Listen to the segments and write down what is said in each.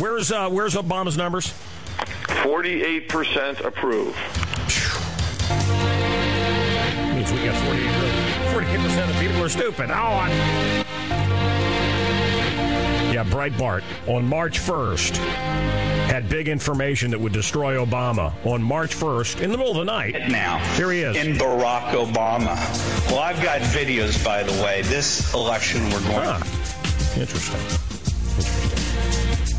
Where's Obama's numbers? 48% approve. Means we got 48% of people are stupid. Yeah, Breitbart on March 1st had big information that would destroy Obama. On March 1st, in the middle of the night. Now, here he is. In Barack Obama. Well, I've got videos, by the way. This election we're going. Interesting.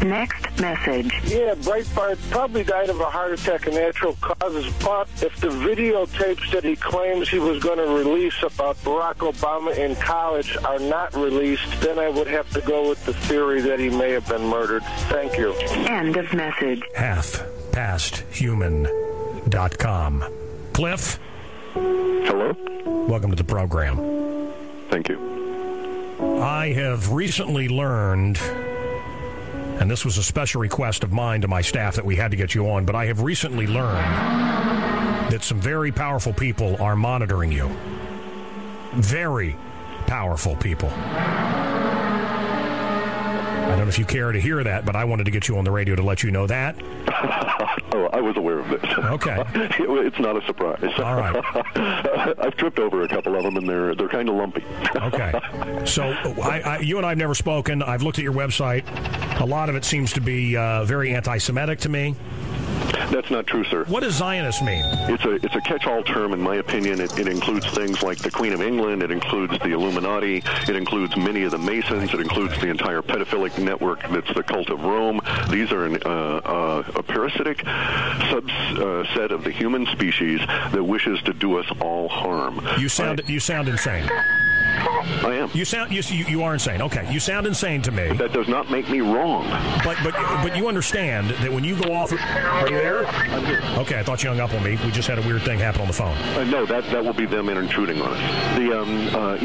Next message. Yeah, Breitbart probably died of a heart attack of natural causes, but if the videotapes that he claims he was going to release about Barack Obama in college are not released, then I would have to go with the theory that he may have been murdered. Thank you. End of message. halfpasthuman.com. Clif? Hello? Welcome to the program. Thank you. I have recently learned, and this was a special request of mine to my staff that we had to get you on, but I have recently learned that some very powerful people are monitoring you. Very powerful people. I don't know if you care to hear that, but I wanted to get you on the radio to let you know that. Oh, I was aware of this. Okay. It's not a surprise. All right. I've tripped over a couple of them, and they're kind of lumpy. Okay. So you and I have never spoken. I've looked at your website. A lot of it seems to be very anti-Semitic to me. That's not true, sir. What does Zionist mean? It's a catch-all term, in my opinion. It includes things like the Queen of England. It includes the Illuminati. It includes many of the Masons. It includes the entire pedophilic network that's the cult of Rome. These are a parasitic subset of the human species that wishes to do us all harm. You sound insane. I am. You are insane. Okay, you sound insane to me. That does not make me wrong. But you understand that when you go off. Are you there? I'm here. Okay, I thought you hung up on me. We just had a weird thing happen on the phone. No, that will be them intruding on us. The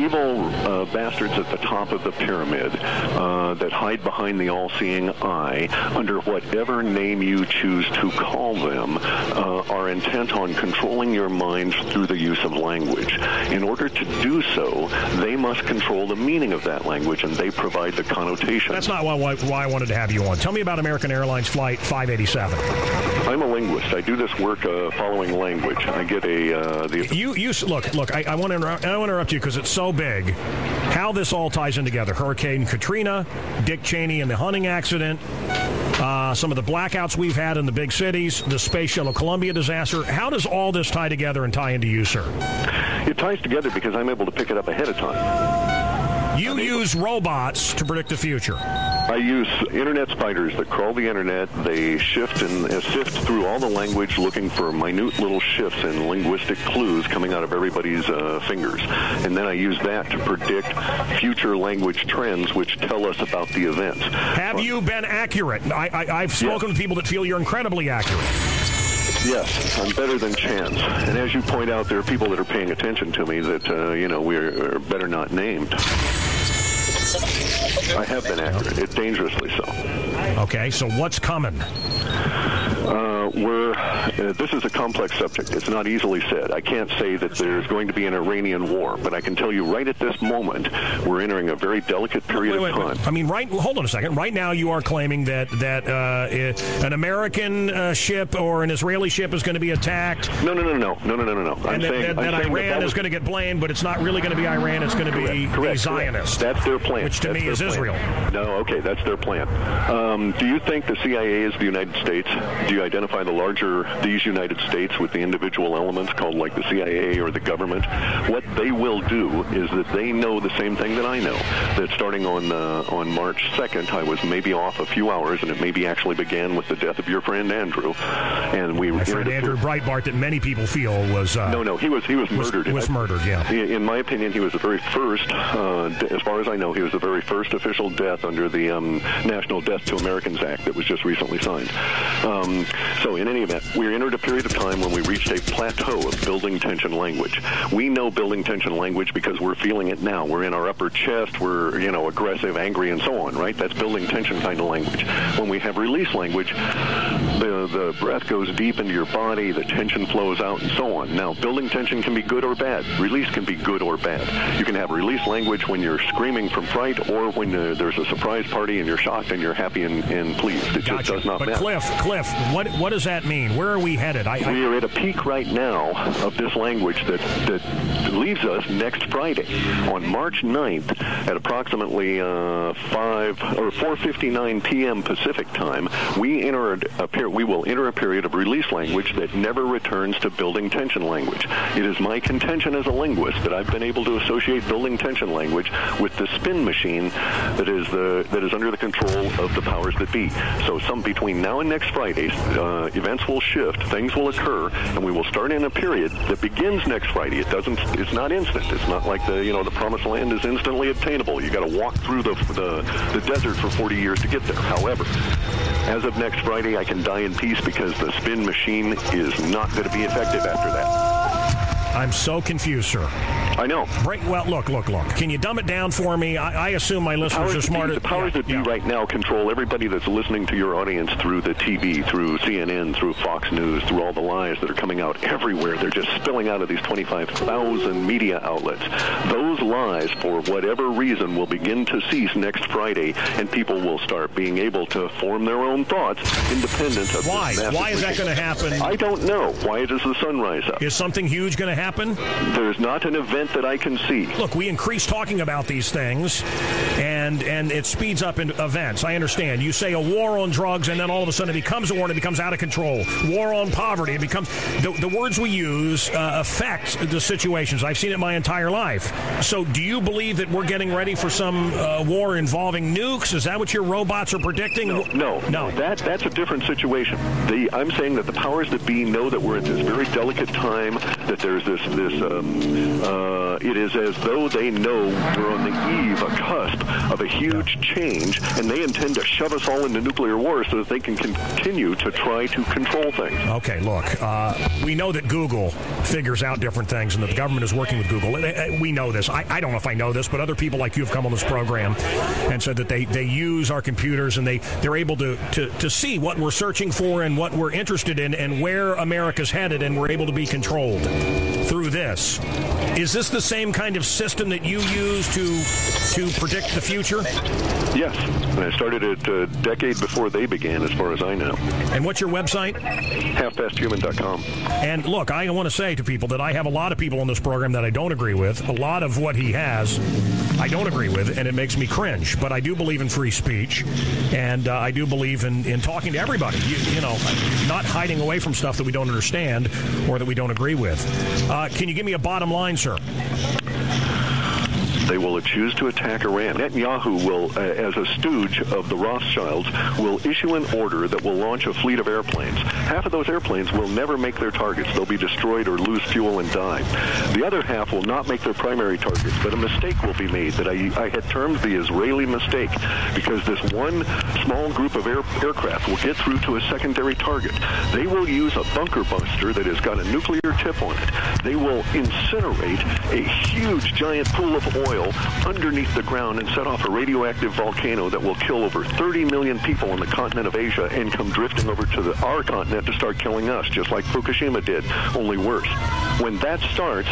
evil bastards at the top of the pyramid that hide behind the all-seeing eye, under whatever name you choose to call them, are intent on controlling your mind through the use of language. In order to do so, they must control the meaning of that language, and they provide the connotation. That's not why I wanted to have you on. Tell me about American Airlines Flight 587. I'm a linguist. I do this work following language. I get Look. I want to interrupt you because it's so big. How this all ties in together: Hurricane Katrina, Dick Cheney and the hunting accident, some of the blackouts we've had in the big cities, the Space Shuttle Columbia disaster. How does all this tie together and tie into you, sir? It ties together because I'm able to pick it up ahead of time. You use robots to predict the future. I use internet spiders that crawl the internet. They shift and sift through all the language, looking for minute little shifts in linguistic clues coming out of everybody's fingers. And then I use that to predict future language trends, which tell us about the events. Have you been accurate? I've spoken to people that feel you're incredibly accurate. Yes, I'm better than chance. And as you point out, there are people that are paying attention to me that, we're better not named. I have been accurate. It's dangerously so. Okay, so what's coming? This is a complex subject. It's not easily said. I can't say that there's going to be an Iranian war, but I can tell you right at this moment, we're entering a very delicate period of time. I mean, hold on a second. Right now, you are claiming that an American ship or an Israeli ship is going to be attacked. No. And that Iran is going to get blamed, but it's not really going to be Iran. It's going to be Zionist. That's their plan. Which to me is Israel. No, okay, that's their plan. Do you think the CIA is the United States? Do you identify these United States with the individual elements called like the CIA or the government? What they will do is that they know the same thing that I know, that starting on March 2nd, I was maybe off a few hours, and it maybe actually began with the death of your friend Andrew. And my friend Andrew Breitbart, that many people feel was... No, he was murdered. Was murdered, yeah. In my opinion, he was the very first, as far as I know, he was the very first official death under the National Death to Americans Act that was just recently signed. So So in any event, we entered a period of time when we reached a plateau of building tension language. We know building tension language because we're feeling it now. We're in our upper chest. We're, aggressive, angry, and so on, right? That's building tension kind of language. When we have release language, the breath goes deep into your body, the tension flows out, and so on. Now, building tension can be good or bad. Release can be good or bad. You can have release language when you're screaming from fright or when there's a surprise party and you're shocked and you're happy and pleased. It just does not matter. But Cliff, what does that mean? Where are we headed? We are at a peak right now of this language that leaves us next Friday. On March 9th at approximately 4:59 p.m. Pacific time, we will enter a period of release language that never returns to building tension language. It is my contention as a linguist that I've been able to associate building tension language with the spin machine that is under the control of the powers that be. So between now and next Friday, events will shift, things will occur, and we will start in a period that begins next Friday. It's not instant. It's not like the promised land is instantly obtainable. You got to walk through the desert for 40 years to get there. However, as of next Friday, I can die in peace because the spin machine is not going to be effective after that. I'm so confused, sir. I know. Look. Can you dumb it down for me? I assume my listeners are smarter. The powers that be right now control everybody that's listening to your audience through the TV, through CNN, through Fox News, through all the lies that are coming out everywhere. They're just spilling out of these 25,000 media outlets. Those lies, for whatever reason, will begin to cease next Friday, and people will start being able to form their own thoughts independent of Why? This Why is that going to happen? I don't know. Why does the sun rise up? Is something huge going to happen? There's not an event that I can see. Look, we increase talking about these things, and it speeds up in events. I understand. You say a war on drugs, and then all of a sudden it becomes a war, and it becomes out of control. War on poverty. It becomes the words we use affect the situations. I've seen it my entire life. So, do you believe that we're getting ready for some war involving nukes? Is that what your robots are predicting? No. That's a different situation. I'm saying that the powers that be know that we're at this very delicate time. That there's this. It is as though they know we're on the eve, a cusp of a huge change, and they intend to shove us all into nuclear war so that they can continue to try to control things. Okay, look, we know that Google figures out different things and that the government is working with Google. We know this. I don't know if I know this, but other people like you have come on this program and said that they use our computers and they're able to see what we're searching for and what we're interested in and where America's headed, and we're able to be controlled through this. Is this the same kind of system that you use to predict the future? Yes, and I started it a decade before they began, as far as I know. And what's your website? halfpasthuman.com. And look, I want to say to people that I have a lot of people on this program that I don't agree with. A lot of what he has, I don't agree with, and it makes me cringe. But I do believe in free speech, and I do believe in talking to everybody. Not hiding away from stuff that we don't understand or that we don't agree with. Can you give me a bottom line, sir? They will choose to attack Iran. Netanyahu will, as a stooge of the Rothschilds, will issue an order that will launch a fleet of airplanes. Half of those airplanes will never make their targets. They'll be destroyed or lose fuel and die. The other half will not make their primary targets, but a mistake will be made that I had termed the Israeli mistake, because this one small group of aircraft will get through to a secondary target. They will use a bunker buster that has got a nuclear tip on it. They will incinerate a huge giant pool of oil underneath the ground and set off a radioactive volcano that will kill over 30 million people on the continent of Asia and come drifting over to our continent to start killing us, just like Fukushima did, only worse. When that starts,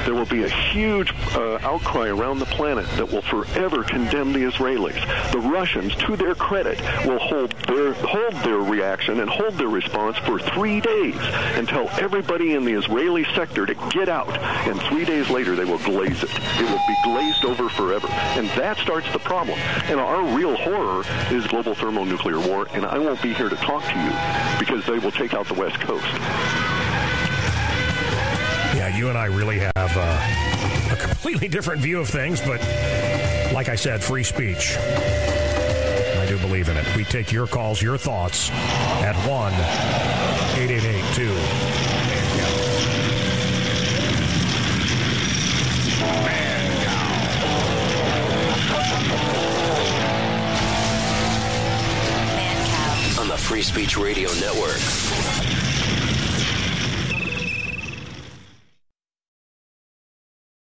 there will be a huge outcry around the planet that will forever condemn the Israelis. The Russians, to their credit, will hold their reaction and hold their response for 3 days and tell everybody in the Israeli sector to get out. And 3 days later, they will glaze it. It will be glazed over forever. And that starts the problem. And our real horror is global thermonuclear war, and I won't be here to talk to you because they will take out the West Coast. Yeah, you and I really have a completely different view of things, but like I said, free speech. I do believe in it. We take your calls, your thoughts at 1-888-2-MANCOW. On the Free Free Speech Radio Network.